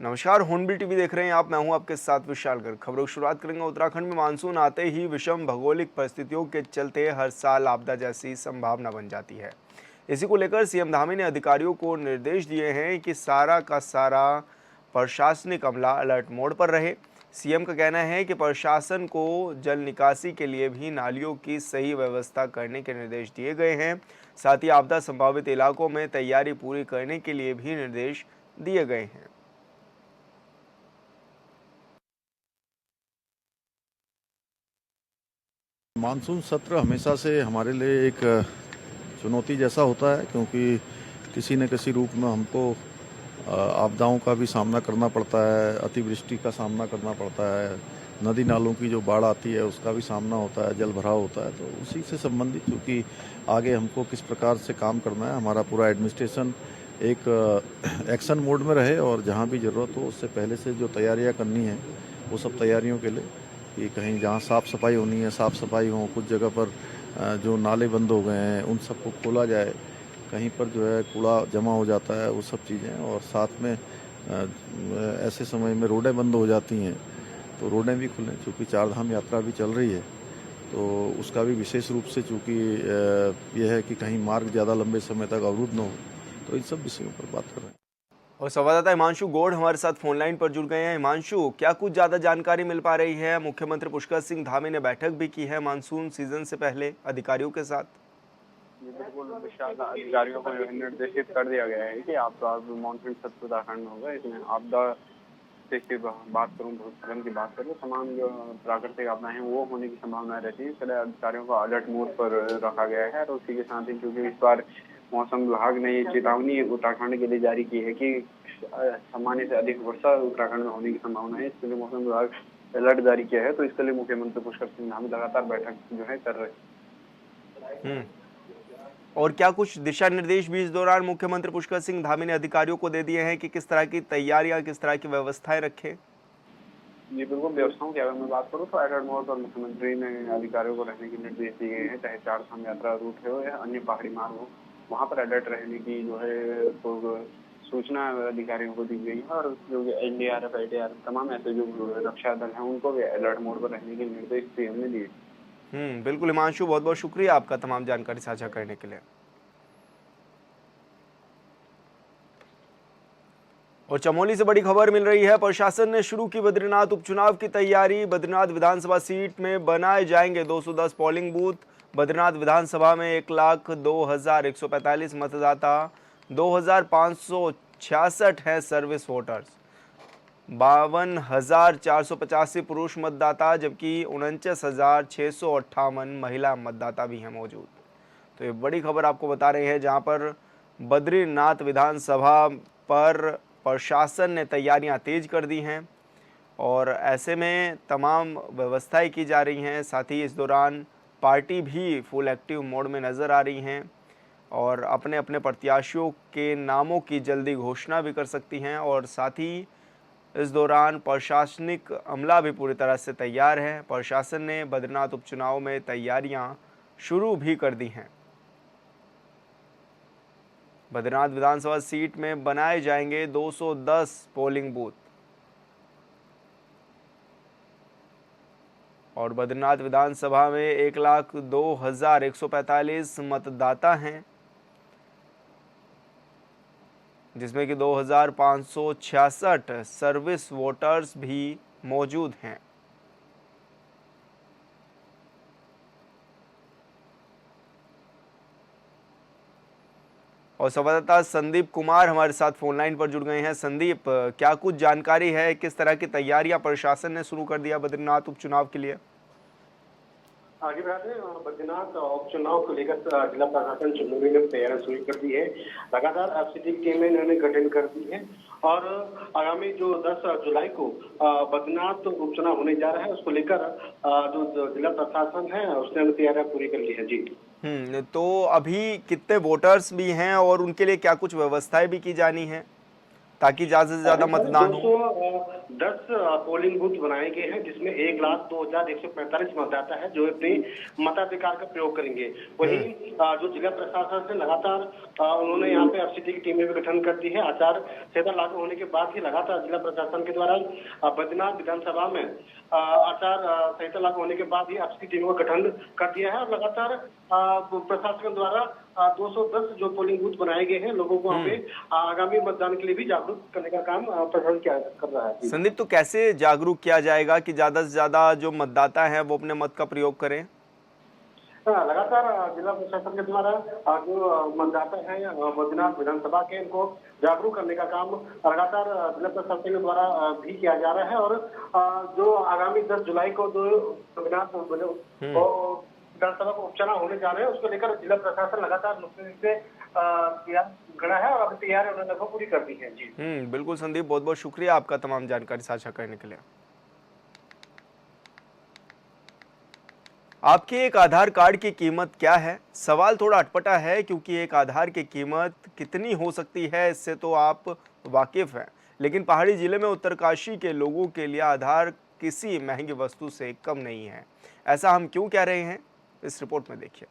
नमस्कार, hornbill TV देख रहे हैं आप। मैं हूं आपके साथ विशाल गर्ग। खबरों की शुरुआत करेंगे। उत्तराखंड में मानसून आते ही विषम भौगोलिक परिस्थितियों के चलते हर साल आपदा जैसी संभावना बन जाती है। इसी को लेकर सीएम धामी ने अधिकारियों को निर्देश दिए हैं कि सारा का सारा प्रशासनिक अमला अलर्ट मोड पर रहे। सीएम का कहना है कि प्रशासन को जल निकासी के लिए भी नालियों की सही व्यवस्था करने के निर्देश दिए गए हैं। साथ ही आपदा संभावित इलाकों में तैयारी पूरी करने के लिए भी निर्देश दिए गए हैं। मानसून सत्र हमेशा से हमारे लिए एक चुनौती जैसा होता है, क्योंकि किसी न किसी रूप में हमको आपदाओं का भी सामना करना पड़ता है, अतिवृष्टि का सामना करना पड़ता है, नदी नालों की जो बाढ़ आती है उसका भी सामना होता है, जल भराव होता है। तो उसी से संबंधित क्योंकि आगे हमको किस प्रकार से काम करना है, हमारा पूरा एडमिनिस्ट्रेशन एक एक्शन मोड में रहे और जहाँ भी ज़रूरत हो उससे पहले से जो तैयारियाँ करनी है वो सब तैयारियों के लिए कि कहीं जहाँ साफ़ सफाई होनी है साफ़ सफाई हो, कुछ जगह पर जो नाले बंद हो गए हैं उन सबको खोला जाए, कहीं पर जो है कूड़ा जमा हो जाता है वो सब चीज़ें, और साथ में ऐसे समय में रोडें बंद हो जाती हैं तो रोडें भी खुलें। चूँकि चारधाम यात्रा भी चल रही है तो उसका भी विशेष रूप से चूँकि यह है कि कहीं मार्ग ज़्यादा लंबे समय तक अवरुद्ध न हो, तो इन सब विषयों पर बात कर रहे हैं। और संवाददाता हिमांशु गौड़ हमारे साथ फोन लाइन पर जुड़ गए हैं। हिमांशु, क्या कुछ ज्यादा जानकारी मिल पा रही है? मुख्यमंत्री पुष्कर सिंह धामी ने बैठक भी की है मानसून सीजन से पहले अधिकारियों के साथ। ये बिल्कुल विशाल अधिकारियों को निर्देशित कर दिया गया है कि आपदा मानसून सत्र उत्तराखंड में होगा। इसमें आपदा से बात करूँ, भूस्खलन की बात करूँ, तमाम जो प्राकृतिक आपदाएं हैं वो होने की संभावना रहती है। इसलिए अधिकारियों को अलर्ट मोड पर रखा गया है और उसी के साथ ही क्योंकि इस बार मौसम विभाग ने ये चेतावनी उत्तराखंड के लिए जारी की है कि सामान्य से अधिक वर्षा उत्तराखंड में होने की संभावना है। इसके लिए मौसम विभाग अलर्ट जारी किया है। तो इसके लिए मुख्यमंत्री पुष्कर सिंह धामी लगातार बैठक जो है कर रहे हैं। और क्या कुछ दिशा निर्देश भी इस दौरान मुख्यमंत्री पुष्कर सिंह धामी ने अधिकारियों को दे दिए हैं कि किस तरह की तैयारियां, किस तरह की व्यवस्थाएं रखें? ये बिल्कुल व्यवस्थाओं की अगर मैं बात करूँ तो अलर्ट मोड पर मुख्यमंत्री ने अधिकारियों को रहने के निर्देश दिए हैं। चाहे चारधाम यात्रा रूट हो या अन्य पहाड़ी मार्ग हो, वहाँ पर अलर्ट रहने की जो है तो सूचना अधिकारियों को दी गई है। और जो एनडीआरएफ, आईटीआरएफ, तमाम ऐसे जो रक्षा दल हैं उनको भी अलर्ट मोड पर रहने के निर्देश सीएम ने दिए। बिल्कुल हिमांशु, बहुत बहुत शुक्रिया आपका तमाम जानकारी साझा करने के लिए। और चमोली से बड़ी खबर मिल रही है। प्रशासन ने शुरू की बद्रीनाथ उपचुनाव की तैयारी। बद्रीनाथ विधानसभा सीट में बनाए जाएंगे 210 पोलिंग बूथ। बद्रीनाथ विधानसभा में 1,02,145 मतदाता, 2,566 हैं सर्विस वोटर्स, 52,485 पुरुष मतदाता, जबकि 49,658 महिला मतदाता भी हैं मौजूद। तो ये बड़ी खबर आपको बता रहे हैं, जहां पर बद्रीनाथ विधानसभा पर प्रशासन ने तैयारियां तेज कर दी हैं और ऐसे में तमाम व्यवस्थाएं की जा रही हैं। साथ ही इस दौरान पार्टी भी फुल एक्टिव मोड में नज़र आ रही हैं और अपने अपने प्रत्याशियों के नामों की जल्दी घोषणा भी कर सकती हैं। और साथ ही इस दौरान प्रशासनिक अमला भी पूरी तरह से तैयार है। प्रशासन ने बद्रीनाथ उपचुनाव में तैयारियां शुरू भी कर दी हैं। बद्रीनाथ विधानसभा सीट में बनाए जाएंगे 210 पोलिंग बूथ और बद्रीनाथ विधानसभा में 1,02,145 मतदाता हैं, जिसमें कि 2,566 सर्विस वोटर्स भी मौजूद हैं। और संवाददाता संदीप कुमार हमारे साथ फोन लाइन पर जुड़ गए हैं। संदीप, क्या कुछ जानकारी है, किस तरह की तैयारियां प्रशासन ने शुरू कर दिया बद्रीनाथ उपचुनाव के लिए? आगे बढ़ाते हैं। बद्रीनाथ उपचुनाव को लेकर जिला प्रशासन चमोली ने तैयारी शुरू कर दी है। लगातार एफसीटी टीमें इन्होंने गठन कर दी है और आगामी जो 10 जुलाई को बद्रीनाथ उपचुनाव होने जा रहा है उसको लेकर जो जिला प्रशासन है उसने तैयारियां पूरी कर ली है। जी, तो अभी कितने वोटर्स भी हैं और उनके लिए क्या कुछ व्यवस्थाएं भी की जानी है? ताकि ज्यादा से ज्यादा मतदान हो? 210 पोलिंग बूथ बनाए गए हैं, जिसमें 1,02,145 मतदाता है जो अपने मताधिकार का प्रयोग करेंगे। वहीं जो जिला प्रशासन से लगातार उन्होंने यहाँ पे एफसीटी की टीमें भी गठन कर दी है। आचार संहिता लागू होने के बाद ही लगातार जिला प्रशासन के द्वारा बद्रीनाथ विधानसभा में आचार संहिता लागू होने के बाद ही एफसीटी टीमों का गठन कर दिया है और लगातार प्रशासन द्वारा 210 जो पोलिंग बूथ बनाए गए हैं, लोगों को हमें आगामी मतदान के लिए भी जागरूक करने का काम प्रशासन कर रहा है। संदीप, तो कैसे जागरूक किया जाएगा कि ज्यादा से ज्यादा जो मतदाता हैं वो अपने मत का प्रयोग करें? लगातार जिला प्रशासन के द्वारा जो मतदाता हैं बद्रीनाथ विधानसभा के, इनको जागरूक करने का काम लगातार जिला प्रशासन के द्वारा भी किया जा रहा है। और जो आगामी 10 जुलाई को जो बद्रीनाथ विधानसभा को उपचुनाव होने जा रहे हैं, उसको लेकर जिला प्रशासन लगातार मुस्तैदी से गड़ा है और अभी तैयारी उन्होंने लगभग पूरी कर दी है। जी बिल्कुल संदीप, बहुत बहुत शुक्रिया आपका तमाम जानकारी साझा करने के लिए। आपके एक आधार कार्ड की कीमत क्या है? सवाल थोड़ा अटपटा है क्योंकि एक आधार की कीमत कितनी हो सकती है इससे तो आप वाकिफ हैं, लेकिन पहाड़ी जिले में उत्तरकाशी के लोगों के लिए आधार किसी महंगी वस्तु से कम नहीं है। ऐसा हम क्यों कह रहे हैं, इस रिपोर्ट में देखिए।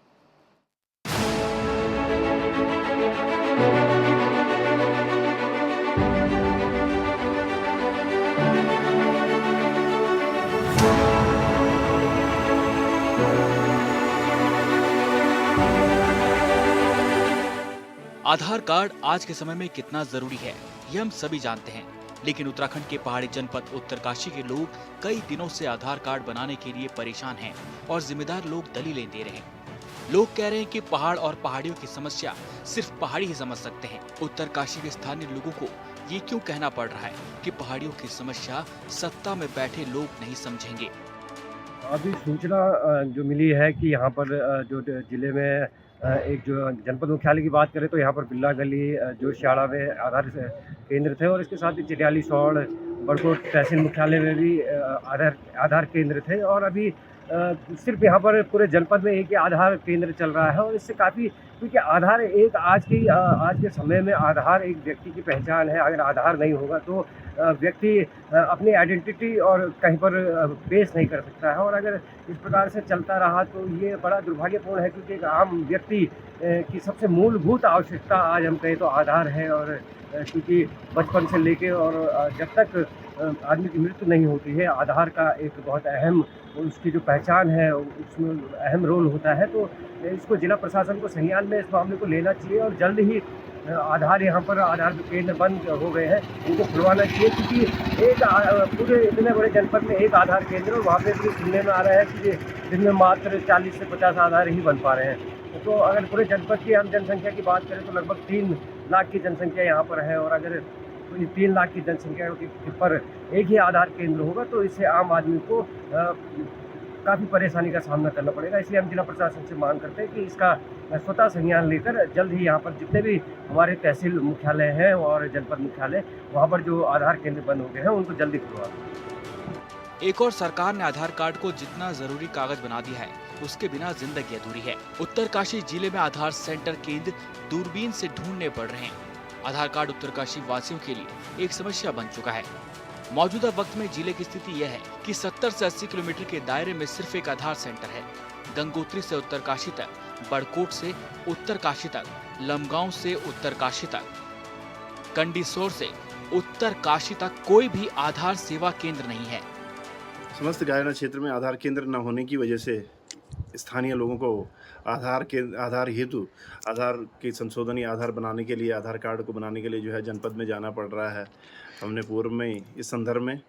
आधार कार्ड आज के समय में कितना जरूरी है ये हम सभी जानते हैं, लेकिन उत्तराखंड के पहाड़ी जनपद उत्तरकाशी के लोग कई दिनों से आधार कार्ड बनाने के लिए परेशान हैं और जिम्मेदार लोग दलीलें दे रहे हैं। लोग कह रहे हैं कि पहाड़ और पहाड़ियों की समस्या सिर्फ पहाड़ी ही समझ सकते हैं। उत्तरकाशी के स्थानीय लोगों को ये क्यों कहना पड़ रहा है कि पहाड़ियों की समस्या सत्ता में बैठे लोग नहीं समझेंगे? अभी सूचना जो मिली है कि यहाँ पर जो जिले में एक जो जनपद मुख्यालय की बात करें तो यहाँ पर बिल्ला गली जो शाड़ा में आधार केंद्र थे और इसके साथ ही चिटियाली सौड़ बड़कोट तहसील मुख्यालय में भी आधार केंद्र थे। और अभी सिर्फ यहाँ पर पूरे जनपद में एक ही आधार केंद्र चल रहा है और इससे काफ़ी, क्योंकि आधार एक आज के समय में आधार एक व्यक्ति की पहचान है। अगर आधार नहीं होगा तो व्यक्ति अपनी आइडेंटिटी और कहीं पर पेश नहीं कर सकता है और अगर इस प्रकार से चलता रहा तो ये बड़ा दुर्भाग्यपूर्ण है, क्योंकि एक आम व्यक्ति की सबसे मूलभूत आवश्यकता आज हम कहें तो आधार है। और क्योंकि बचपन से लेके और जब तक आदमी की मृत्यु नहीं होती है, आधार का एक बहुत अहम, उसकी जो पहचान है उसमें अहम रोल होता है। तो इसको जिला प्रशासन को संज्ञान में इस मामले को लेना चाहिए और जल्द ही आधार यहाँ पर आधार केंद्र बंद हो गए हैं, इनको खुलवाना चाहिए, क्योंकि एक पूरे इतने बड़े जनपद में एक आधार केंद्र और वहाँ पे भी सुनने में आ रहा है कि दिन में मात्र 40 से 50 आधार ही बन पा रहे हैं। तो अगर पूरे जनपद की हम जनसंख्या की बात करें तो लगभग 3 लाख की जनसंख्या यहाँ पर है और अगर 3 लाख की जनसंख्या पर एक ही आधार केंद्र होगा तो इससे आम आदमी को काफ़ी परेशानी का सामना करना पड़ेगा। इसलिए हम जिला प्रशासन से मांग करते हैं कि इसका स्वतः संज्ञान लेकर जल्द ही यहाँ पर जितने भी हमारे तहसील मुख्यालय हैं और जनपद मुख्यालय, वहाँ पर जो आधार केंद्र बंद हो गए हैं उनको जल्दी खुलवा दें। एक और सरकार ने आधार कार्ड को जितना जरूरी कागज बना दिया है, उसके बिना जिंदगी अधूरी है। उत्तरकाशी जिले में आधार सेंटर केंद्र दूरबीन से ढूंढने पड़ रहे हैं। आधार कार्ड उत्तरकाशी वासियों के लिए एक समस्या बन चुका है। मौजूदा वक्त में जिले की स्थिति यह है कि 70 से 80 किलोमीटर के दायरे में सिर्फ एक आधार सेंटर है। गंगोत्री से उत्तरकाशी तक, बड़कोट से उत्तरकाशी तक, लमगांव से उत्तरकाशी तक, कंडीसोर से उत्तरकाशी तक कोई भी आधार सेवा केंद्र नहीं है। समस्त गायना क्षेत्र में आधार केंद्र न होने की वजह से स्थानीय लोगों को आधार हेतु आधार के संशोधन या आधार बनाने के लिए, आधार कार्ड को बनाने के लिए जो है जनपद में जाना पड़ रहा है। हमने पूर्व में इस संदर्भ में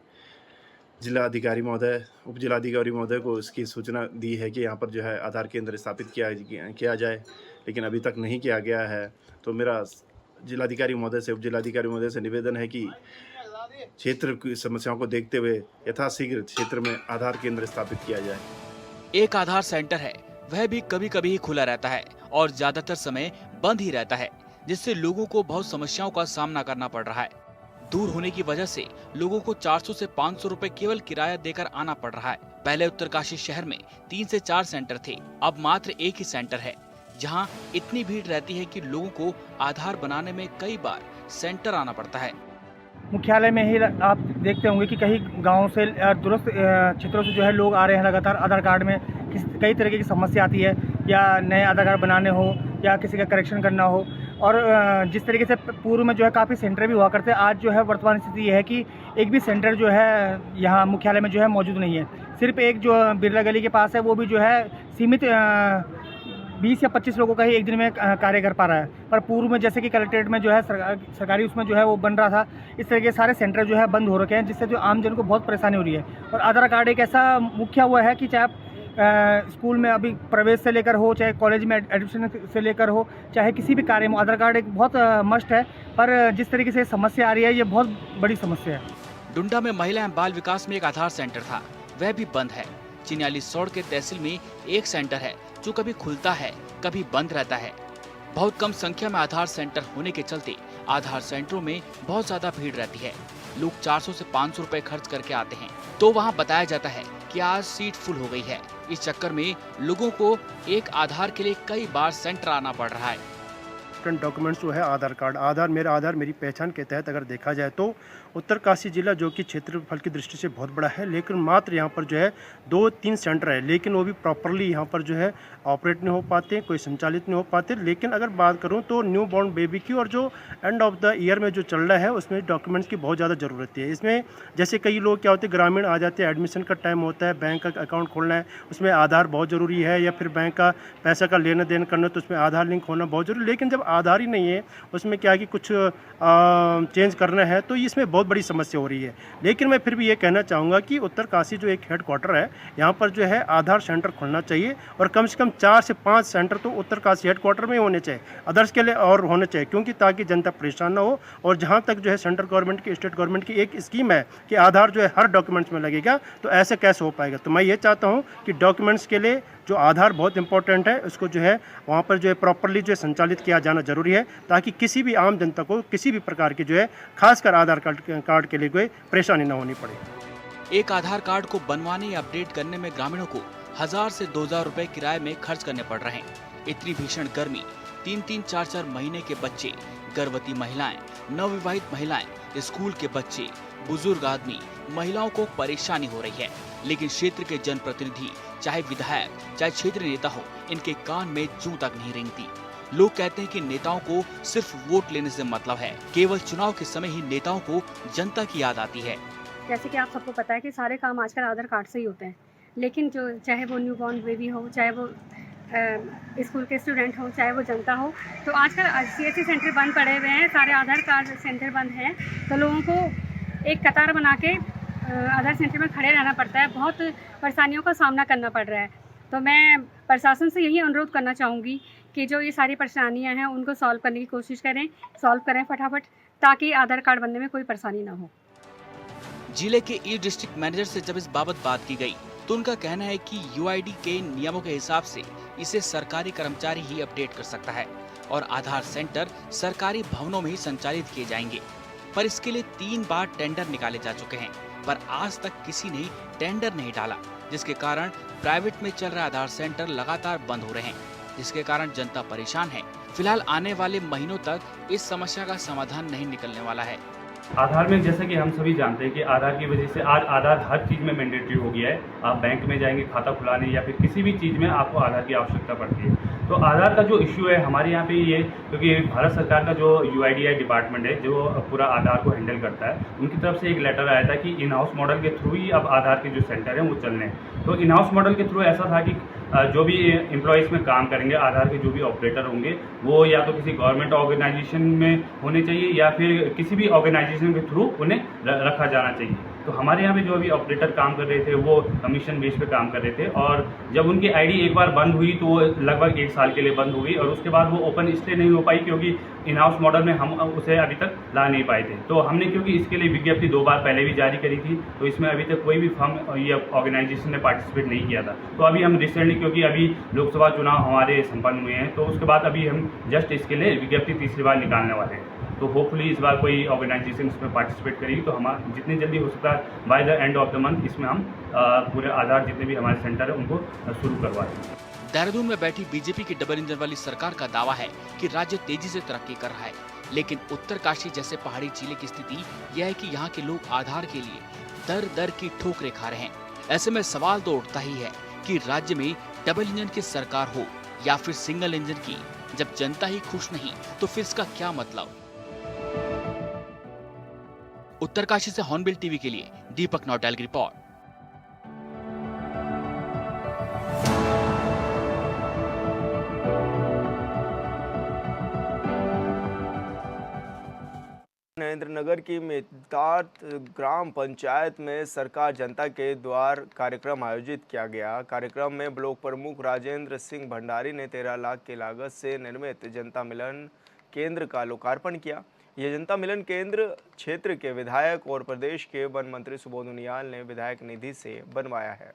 जिला अधिकारी महोदय, उप जिलाधिकारी महोदय को इसकी सूचना दी है कि यहाँ पर जो है आधार केंद्र स्थापित किया जाए, लेकिन अभी तक नहीं किया गया है। तो मेरा जिलाधिकारी महोदय से, उप जिलाधिकारी महोदय से निवेदन है कि क्षेत्र की समस्याओं को देखते हुए यथाशीघ्र क्षेत्र में आधार केंद्र स्थापित किया जाए। एक आधार सेंटर है, वह भी कभी कभी ही खुला रहता है और ज्यादातर समय बंद ही रहता है, जिससे लोगों को बहुत समस्याओं का सामना करना पड़ रहा है। दूर होने की वजह से लोगों को 400 से 500 रुपए केवल किराया देकर आना पड़ रहा है। पहले उत्तरकाशी शहर में 3 से 4 सेंटर थे, अब मात्र एक ही सेंटर है, जहां इतनी भीड़ रहती है कि लोगों को आधार बनाने में कई बार सेंटर आना पड़ता है। मुख्यालय में ही आप देखते होंगे कि कई गाँव से दूरस्थ क्षेत्रों से जो है लोग आ रहे हैं लगातार। आधार कार्ड में कई तरीके की समस्या आती है, या नए आधार कार्ड बनाने हो या किसी का करेक्शन करना हो। और जिस तरीके से पूर्व में जो है काफ़ी सेंटर भी हुआ करते हैं, आज जो है वर्तमान स्थिति ये है कि एक भी सेंटर जो है यहाँ मुख्यालय में जो है मौजूद नहीं है। सिर्फ एक जो बिरला गली के पास है वो भी जो है सीमित 20 या 25 लोगों का ही एक दिन में कार्य कर पा रहा है। पर पूर्व में जैसे कि कलेक्ट्रेट में जो है सरकारी उसमें जो है वो बन रहा था, इस तरह के सारे सेंटर जो है बंद हो रखे हैं, जिससे जो आम जन को बहुत परेशानी हो रही है। और आधार कार्ड एक ऐसा मुख्य हुआ है कि चाहे आप स्कूल में अभी प्रवेश से लेकर हो, चाहे कॉलेज में एडमिशन से लेकर हो, चाहे किसी भी कार्य में आधार कार्ड एक बहुत मस्ट है। पर जिस तरीके से समस्या आ रही है, ये बहुत बड़ी समस्या है। डुंडा में महिला एवं बाल विकास में एक आधार सेंटर था, वह भी बंद है। चिन्याली सौड़ के तहसील में एक सेंटर है जो कभी खुलता है कभी बंद रहता है। बहुत कम संख्या में आधार सेंटर होने के चलते आधार सेंटरों में बहुत ज्यादा भीड़ रहती है। लोग 400 से 500 रुपए खर्च करके आते हैं, तो वहाँ बताया जाता है कि आज सीट फुल हो गई है। इस चक्कर में लोगों को एक आधार के लिए कई बार सेंटर आना पड़ रहा है। डॉक्यूमेंट्स जो है आधार कार्ड, मेरा आधार मेरी पहचान के तहत अगर देखा जाए तो उत्तरकाशी जिला जो कि क्षेत्रफल की दृष्टि से बहुत बड़ा है, लेकिन मात्र यहाँ पर जो है 2-3 सेंटर है, लेकिन वो भी प्रॉपरली यहाँ पर जो है ऑपरेट नहीं हो पाते, कोई संचालित नहीं हो पाते। लेकिन अगर बात करूँ तो न्यू बॉर्न बेबी की और जो एंड ऑफ द ईयर में जो चल रहा है उसमें डॉक्यूमेंट्स की बहुत ज़्यादा ज़रूरत है। इसमें जैसे कई लोग क्या होते हैं, ग्रामीण आ जाते हैं, एडमिशन का टाइम होता है, बैंक का अकाउंट खोलना है, उसमें आधार बहुत ज़रूरी है, या फिर बैंक का पैसा का लेना देन करना तो उसमें आधार लिंक होना बहुत ज़रूरी। लेकिन जब आधार ही नहीं है, उसमें क्या है कि कुछ चेंज करना है, तो इसमें बहुत बड़ी समस्या हो रही है। लेकिन मैं फिर भी ये कहना चाहूँगा कि उत्तरकाशी जो एक हेडक्वार्टर है, यहाँ पर जो है आधार सेंटर खुलना चाहिए, और कम से कम 4 से 5 सेंटर तो उत्तरकाशी हेडक्वार्टर में होने चाहिए, अदर्स के लिए और होने चाहिए, क्योंकि ताकि जनता परेशान ना हो। और जहाँ तक जो है सेंट्रल गवर्नमेंट की, स्टेट गवर्नमेंट की एक स्कीम है कि आधार जो है हर डॉक्यूमेंट्स में लगेगा, तो ऐसे कैसे हो पाएगा। तो मैं ये चाहता हूँ कि डॉक्यूमेंट्स के लिए जो आधार बहुत इंपॉर्टेंट है, उसको जो है वहाँ पर जो है प्रॉपरली जो है संचालित किया जाना जरूरी है, ताकि किसी भी आम जनता को किसी भी प्रकार की जो है खासकर आधार कार्ड के लिए कोई परेशानी न होनी पड़े। एक आधार कार्ड को बनवाने या अपडेट करने में ग्रामीणों को 1000 से 2000 रुपए किराए में खर्च करने पड़ रहे हैं। इतनी भीषण गर्मी, 3-3, 4-4 महीने के बच्चे, गर्भवती महिलाएं, नवविवाहित महिलाएं, स्कूल के बच्चे, बुजुर्ग आदमी, महिलाओं को परेशानी हो रही है। लेकिन क्षेत्र के जनप्रतिनिधि, चाहे विधायक, चाहे क्षेत्रीय नेता हो, इनके कान में जूं तक नहीं रेंगती। लोग कहते हैं कि नेताओं को सिर्फ वोट लेने से मतलब है, केवल चुनाव के समय ही नेताओं को जनता की याद आती है। जैसे कि आप सबको पता है कि सारे काम आजकल आधार कार्ड से ही होते हैं, लेकिन जो चाहे वो न्यू बॉर्न बेबी हो, चाहे वो स्कूल के स्टूडेंट हो, चाहे वो जनता हो, तो आजकल CSC सेंटर बंद पड़े हुए हैं, सारे आधार कार्ड सेंटर बंद हैं, तो लोगों को एक कतार बना के आधार सेंटर में खड़े रहना पड़ता है, बहुत परेशानियों का सामना करना पड़ रहा है। तो मैं प्रशासन से यही अनुरोध करना चाहूँगी कि जो ये सारी परेशानियां हैं उनको सॉल्व करने की कोशिश करें, सॉल्व करें फटाफट, ताकि आधार कार्ड बनने में कोई परेशानी ना हो। जिले के ई डिस्ट्रिक्ट मैनेजर से जब इस बाबत बात की गई, तो उनका कहना है कि UID के नियमों के हिसाब से इसे सरकारी कर्मचारी ही अपडेट कर सकता है, और आधार सेंटर सरकारी भवनों में ही संचालित किए जाएंगे। पर इसके लिए 3 बार टेंडर निकाले जा चुके हैं, पर आज तक किसी ने टेंडर नहीं डाला, जिसके कारण प्राइवेट में चल रहा आधार सेंटर लगातार बंद हो रहे हैं, जिसके कारण जनता परेशान है। फिलहाल आने वाले महीनों तक इस समस्या का समाधान नहीं निकलने वाला है। आधार में जैसा कि हम सभी जानते हैं कि आधार की वजह से आज आधार हर चीज़ में मैंडेटरी हो गया है। आप बैंक में जाएंगे खाता खुलाने या फिर किसी भी चीज़ में आपको आधार की आवश्यकता पड़ती है। तो आधार का जो इश्यू है हमारे यहाँ पे ये, क्योंकि भारत सरकार का जो UIDI डिपार्टमेंट है जो पूरा आधार को हैंडल करता है, उनकी तरफ से एक लेटर आया था कि इन हाउस मॉडल के थ्रू ही अब आधार के जो सेंटर हैं वो चलने हैं। तो इन हाउस मॉडल के थ्रू ऐसा था कि जो भी एम्प्लॉयज़ में काम करेंगे, आधार के जो भी ऑपरेटर होंगे, वो या तो किसी गवर्नमेंट ऑर्गेनाइजेशन में होने चाहिए या फिर किसी भी ऑर्गेनाइजेशन के थ्रू उन्हें रखा जाना चाहिए। तो हमारे यहाँ पे जो अभी ऑपरेटर काम कर रहे थे वो कमीशन बेस पे काम कर रहे थे, और जब उनकी ID एक बार बंद हुई तो वो लगभग 1 साल के लिए बंद हो गई, और उसके बाद वो ओपन इसलिए नहीं हो पाई क्योंकि इन हाउस मॉडल में हम उसे अभी तक ला नहीं पाए थे। तो हमने क्योंकि इसके लिए विज्ञप्ति 2 बार पहले भी जारी करी थी, तो इसमें अभी तक कोई भी फर्म या ऑर्गेनाइजेशन ने पार्टिसिपेट नहीं किया था। तो अभी हम रिसेंटली, क्योंकि अभी लोकसभा चुनाव हमारे संपन्न हुए हैं, तो उसके बाद अभी हम जस्ट इसके लिए विज्ञप्ति तीसरी बार निकालने वाले हैं। तो होपफुली इस बार कोई ऑर्गेनाइजेशन इसमें पार्टिसिपेट करेगी, तो हम जितनी जल्दी हो सकता है by the end of the month इसमें हम पूरे आधार जितने भी हमारे सेंटर है उनको शुरू करवा दें। देहरादून में बैठी बीजेपी की डबल इंजन वाली सरकार का दावा है कि राज्य तेजी से तरक्की कर रहा है, लेकिन उत्तरकाशी जैसे पहाड़ी जिले की स्थिति यह है कि यहाँ के लोग आधार के लिए दर दर की ठोकरें खा रहे हैं। ऐसे में सवाल तो उठता ही है कि राज्य में डबल इंजन की सरकार हो या फिर सिंगल इंजन की, जब जनता ही खुश नहीं तो फिर इसका क्या मतलब। उत्तरकाशी से हॉर्नबिल टीवी के लिए दीपक नौटियाल की रिपोर्ट। नरेंद्रनगर की मेदात ग्राम पंचायत में सरकार जनता के द्वार कार्यक्रम आयोजित किया गया। कार्यक्रम में ब्लॉक प्रमुख राजेंद्र सिंह भंडारी ने 13 लाख की लागत से निर्मित जनता मिलन केंद्र का लोकार्पण किया। यह जनता मिलन केंद्र क्षेत्र के विधायक और प्रदेश के वन मंत्री सुबोध उनियाल ने विधायक निधि से बनवाया है।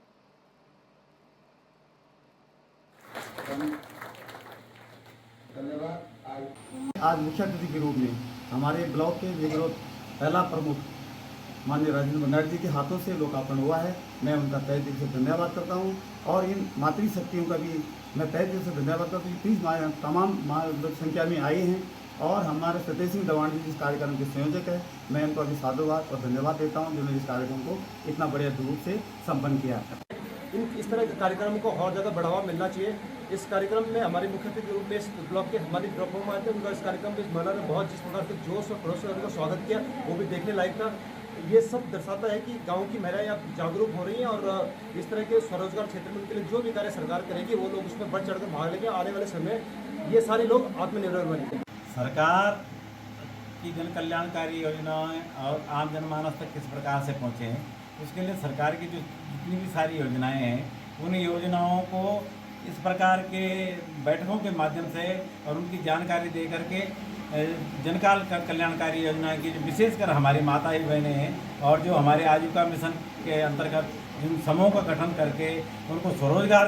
आज मुख्य अतिथि के रूप में हमारे ब्लॉक के विरोध पहला प्रमुख माननीय राजेंद्र भंडारी जी के हाथों से लोकार्पण हुआ है। मैं उनका तहे दिल से धन्यवाद करता हूं और इन मातृशक्तियों का भी मैं तहे दिल से धन्यवाद करता हूँ। प्लीज़ तमाम संख्या में आए हैं और हमारे सतेज सिंह दवाणी जी इस कार्यक्रम के संयोजक है। मैं उनको अभी साधुवाद और धन्यवाद देता हूँ जिन्होंने इस कार्यक्रम को इतना बढ़िया रूप से संपन्न किया। इस तरह के कार्यक्रम को और ज़्यादा बढ़ावा मिलना चाहिए। इस कार्यक्रम में हमारे मुख्य अतिथि के रूप में इस ब्लॉक के हमारी ब्लॉक प्रमुख आए थे। उनका इस कार्यक्रम में इस महिला ने बहुत जिस प्रकार के जोश और खरोश से उनका स्वागत किया वो भी देखने लायक था। ये सब दर्शाता है कि गांव की महिलाएं अब जागरूक हो रही हैं और इस तरह के स्वरोजगार क्षेत्र में उनके लिए जो भी कार्य सरकार करेगी वो लोग उसमें बढ़ चढ़कर भाग लेंगे। आने वाले समय ये सारे लोग आत्मनिर्भर बनेंगे। सरकार की जन कल्याणकारी योजनाएं और आम जनमानस तक किस प्रकार से पहुँचे हैं, उसके लिए सरकार की जो जितनी भी सारी योजनाएं हैं उन योजनाओं को इस प्रकार के बैठकों के माध्यम से और उनकी जानकारी दे करके जनकाल कल्याणकारी योजना की जो विशेषकर हमारी माता ही बहनें हैं और जो हमारे आजीविका मिशन के अंतर्गत जिन समूहों का गठन करके उनको स्वरोजगार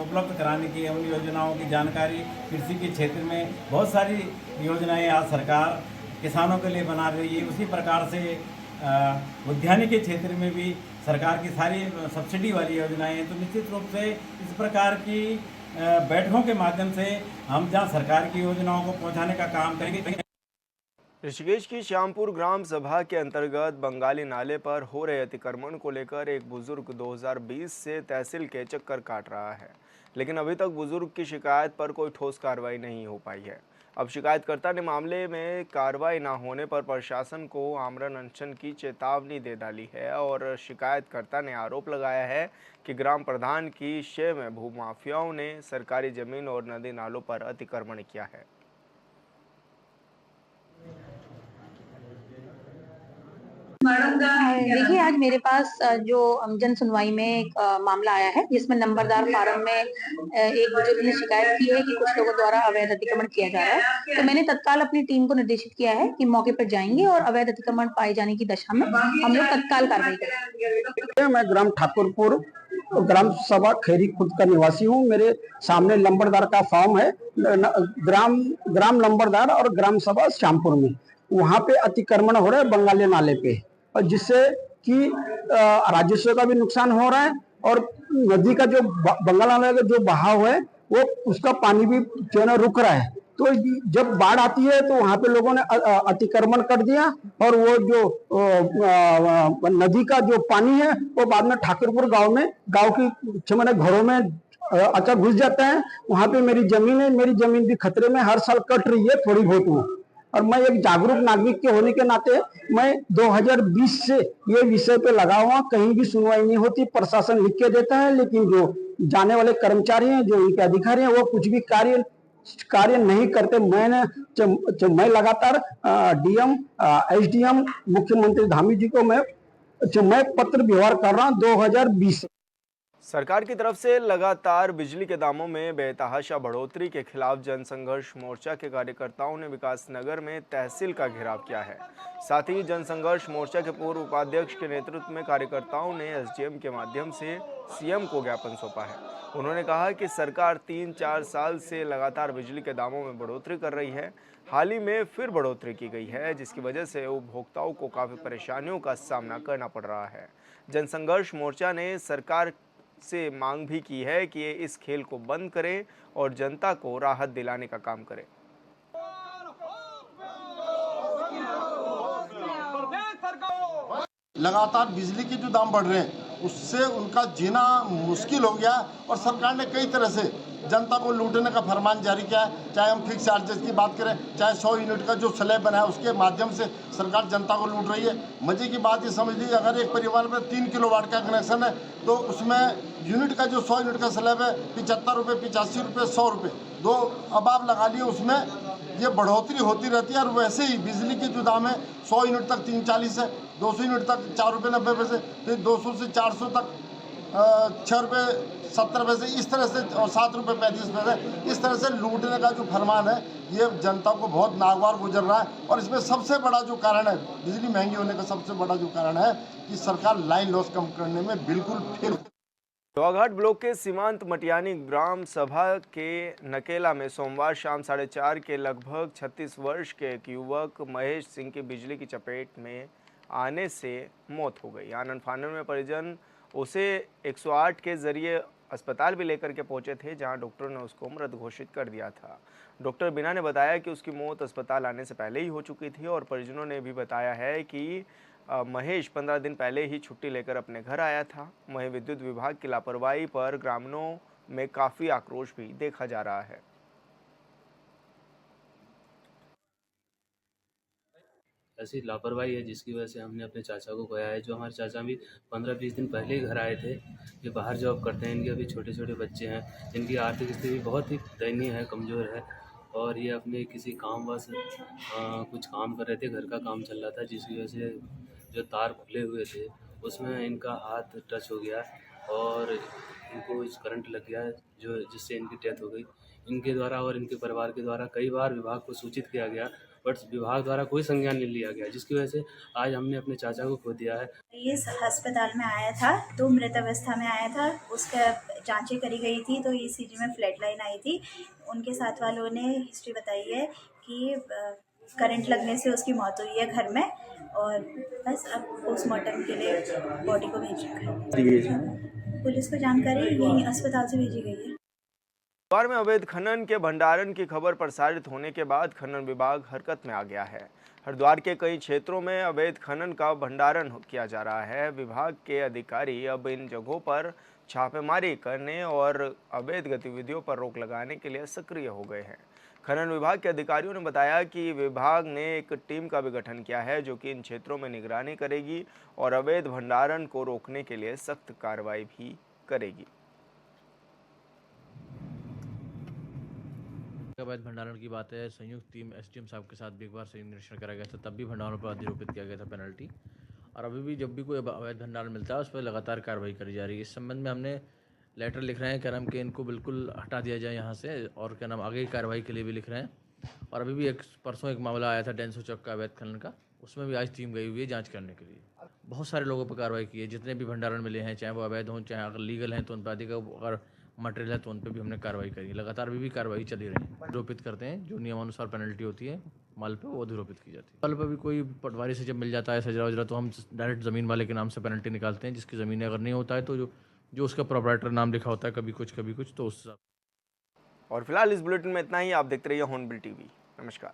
उपलब्ध कराने की उन योजनाओं की जानकारी कृषि के क्षेत्र में बहुत सारी योजनाएं आज सरकार किसानों के लिए बना रही है। उसी प्रकार से उद्यानिकी क्षेत्र में भी सरकार की सारी सब्सिडी वाली योजनाएं हैं। तो निश्चित रूप से इस प्रकार की बैठकों के माध्यम से हम जहां सरकार की योजनाओं को पहुंचाने का काम करेंगे। ऋषिकेश की श्यामपुर ग्राम सभा के अंतर्गत बंगाली नाले पर हो रहे अतिक्रमण को लेकर एक बुजुर्ग 2020 से तहसील के चक्कर काट रहा है, लेकिन अभी तक बुजुर्ग की शिकायत पर कोई ठोस कार्रवाई नहीं हो पाई है। अब शिकायतकर्ता ने मामले में कार्रवाई न होने पर प्रशासन को आमरण अनशन की चेतावनी दे डाली है और शिकायतकर्ता ने आरोप लगाया है कि ग्राम प्रधान की शय में भूमाफियाओं ने सरकारी जमीन और नदी नालों पर अतिक्रमण किया है। देखिए, आज मेरे पास जो जन सुनवाई में एक मामला आया है जिसमें नंबरदार फार्म में एक बुजुर्ग ने शिकायत की है कि कुछ लोगों द्वारा अवैध अतिक्रमण किया जा रहा है। तो मैंने तत्काल अपनी टीम को निर्देशित किया है कि मौके पर जाएंगे और अवैध अतिक्रमण पाए जाने की दशा में हम लोग तत्काल कार्रवाई करेंगे। मैं ग्राम ठाकुरपुर ग्राम सभा खैरी खुद का निवासी हूँ। मेरे सामने नंबरदार का फॉर्म है, ग्राम नंबरदार और ग्राम सभा श्यामपुर में। वहाँ पे अतिक्रमण हो रहा है बंगाली नाले पे, और जिससे कि राजस्व का भी नुकसान हो रहा है और नदी का जो बंगाल नाले का जो बहाव है वो उसका पानी भी जो है ना रुक रहा है। तो जब बाढ़ आती है तो वहाँ पे लोगों ने अतिक्रमण कर दिया और वो जो नदी का जो पानी है वो बाद में ठाकुरपुर गांव की मैंने घरों में अच्छा घुस जाता है। वहाँ पे मेरी जमीन है, मेरी जमीन भी खतरे में हर साल कट रही है थोड़ी बहुत वो। और मैं एक जागरूक नागरिक के होने के नाते मैं 2020 से ये विषय पे लगा हुआ, कहीं भी सुनवाई नहीं होती। प्रशासन लिख के देता है लेकिन जो जाने वाले कर्मचारी हैं, जो उनके अधिकारी हैं, वो कुछ भी कार्य नहीं करते। मैं लगातार डीएम, एसडीएम, मुख्यमंत्री धामी जी को मैं पत्र व्यवहार कर रहा हूँ 2020। सरकार की तरफ से लगातार बिजली के दामों में बेतहाशा बढ़ोतरी के खिलाफ जनसंघर्ष मोर्चा के कार्यकर्ताओं ने विकास नगर में तहसील का घेराव किया है। साथ ही जनसंघर्ष मोर्चा के पूर्व उपाध्यक्ष के नेतृत्व में कार्यकर्ताओं ने एसडीएम के माध्यम से सीएम को ज्ञापन सौंपा है। उन्होंने कहा कि सरकार 3-4 साल से लगातार बिजली के दामों में बढ़ोतरी कर रही है। हाल ही में फिर बढ़ोतरी की गई है, जिसकी वजह से उपभोक्ताओं को काफ़ी परेशानियों का सामना करना पड़ रहा है। जनसंघर्ष मोर्चा ने सरकार से मांग भी की है कि ये इस खेल को बंद करें और जनता को राहत दिलाने का काम करें। लगातार बिजली के जो दाम बढ़ रहे हैं उससे उनका जीना मुश्किल हो गया और सरकार ने कई तरह से जनता को लूटने का फरमान जारी किया है। चाहे हम फिक्स चार्जेस की बात करें, चाहे 100 यूनिट का जो स्लैब बना है उसके माध्यम से सरकार जनता को लूट रही है। मजे की बात ये समझ लीजिए, अगर एक परिवार में 3 किलोवाट का कनेक्शन है तो उसमें यूनिट का जो 100 यूनिट का स्लैब है 75 रुपये, 85 रुपये, 100 रुपये, दो अब आप लगा लिए उसमें ये बढ़ोतरी होती रहती है। और वैसे ही बिजली के जो दाम है 100 यूनिट तक 340 है, 200 यूनिट तक 4 रुपये 90 पैसे, फिर 200 से 400 तक 6 रुपये 70 पैसे, इस तरह से, और 7 रुपये 35 पैसे, इस तरह से लूटने का जो फरमान है ये जनता को बहुत नागवार गुजर रहा है। और इसमें सबसे बड़ा जो कारण है, बिजली महंगी होने का सबसे बड़ा जो कारण है कि सरकार लाइन लॉस कम करने में बिल्कुल फेल। चौघाट ब्लॉक के सीमांत मटियानी ग्राम सभा के नकेला में सोमवार शाम 4:30 के लगभग 36 वर्ष के एक युवक महेश सिंह की बिजली की चपेट में आने से मौत हो गई। आनंद फानन में परिजन उसे 108 के जरिए अस्पताल भी लेकर के पहुंचे थे, जहां डॉक्टर ने उसको मृत घोषित कर दिया था। डॉक्टर बिना ने बताया कि उसकी मौत अस्पताल आने से पहले ही हो चुकी थी और परिजनों ने भी बताया है कि महेश 15 दिन पहले ही छुट्टी लेकर अपने घर आया था। वहीं विद्युत विभाग की लापरवाही पर ग्रामीणों में काफ़ी आक्रोश भी देखा जा रहा है। ऐसी लापरवाही है जिसकी वजह से हमने अपने चाचा को खोया है। जो हमारे चाचा भी 15-20 दिन पहले ही घर आए थे, ये बाहर जॉब करते हैं, इनके अभी छोटे छोटे बच्चे हैं, जिनकी आर्थिक स्थिति बहुत ही दयनीय है, कमज़ोर है। और ये अपने किसी कामवश कुछ काम कर रहे थे, घर का काम चल रहा था, जिसकी वजह से जो तार खुले हुए थे उसमें इनका हाथ टच हो गया और इनको इस करंट लग गया, जो जिससे इनकी डेथ हो गई। इनके द्वारा और इनके परिवार के द्वारा कई बार विभाग को सूचित किया गया, बट विभाग द्वारा कोई संज्ञान नहीं लिया गया, जिसकी वजह से आज हमने अपने चाचा को खो दिया है। ये अस्पताल में आया था तो मृत अवस्था में आया था, उसका जांचें करी गई थी तो ECG में फ्लैट लाइन आई थी। उनके साथ वालों ने हिस्ट्री बताई है कि करंट लगने से उसकी मौत हुई है घर में, और बस अब पोस्टमार्टम के लिए बॉडी को भेज रखा है। पुलिस को जानकारी यही अस्पताल से भेजी गई है। हरिद्वार में अवैध खनन के भंडारण की खबर प्रसारित होने के बाद खनन विभाग हरकत में आ गया है। हरिद्वार के कई क्षेत्रों में अवैध खनन का भंडारण किया जा रहा है। विभाग के अधिकारी अब इन जगहों पर छापेमारी करने और अवैध गतिविधियों पर रोक लगाने के लिए सक्रिय हो गए हैं। खनन विभाग के अधिकारियों ने बताया कि विभाग ने एक टीम का भी गठन किया है, जो कि इन क्षेत्रों में निगरानी करेगी और अवैध भंडारण को रोकने के लिए सख्त कार्रवाई भी करेगी। अवैध भंडारण की बात है, संयुक्त टीम SDM साहब के साथ भी एक बार संयुक्त निरीक्षण करा गया था, तब भी भंडारण पर अधिरोपित किया गया था पेनल्टी, और अभी भी जब भी कोई अवैध भंडारण मिलता है उस पर लगातार कार्रवाई करी जा रही है। इस संबंध में हमने लेटर लिख रहे हैं क्या नाम कि इनको बिल्कुल हटा दिया जाए यहाँ से, और क्या नाम आगे की कार्रवाई के लिए भी लिख रहे हैं। और अभी भी परसों एक मामला आया था डेंसो चौक का अवैध खनन का, उसमें भी आज टीम गई हुई है जाँच करने के लिए। बहुत सारे लोगों पर कार्रवाई की है, जितने भी भंडारण मिले हैं, चाहे वो अवैध हों चाहे अगर लीगल हैं तो उन पर अधिक, अगर मटेरियल है तो उन पर भी हमने कार्रवाई करी। लगातार भी कार्रवाई चली रही है। अधिरोपित करते हैं, जो नियमानुसार पेनल्टी होती है माल पे वो अधिरोपित की जाती है। माल पर भी कोई पटवारी से जब मिल जाता है सजरा वजरा तो हम डायरेक्ट ज़मीन वाले के नाम से पेनल्टी निकालते हैं। जिसकी ज़मीन अगर नहीं होता है तो जो उसका प्रोप्राइटर नाम लिखा होता है कभी कुछ तो उस। और फिलहाल इस बुलेटिन में इतना ही। आप देखते रहिए हॉर्नबिल TV। नमस्कार।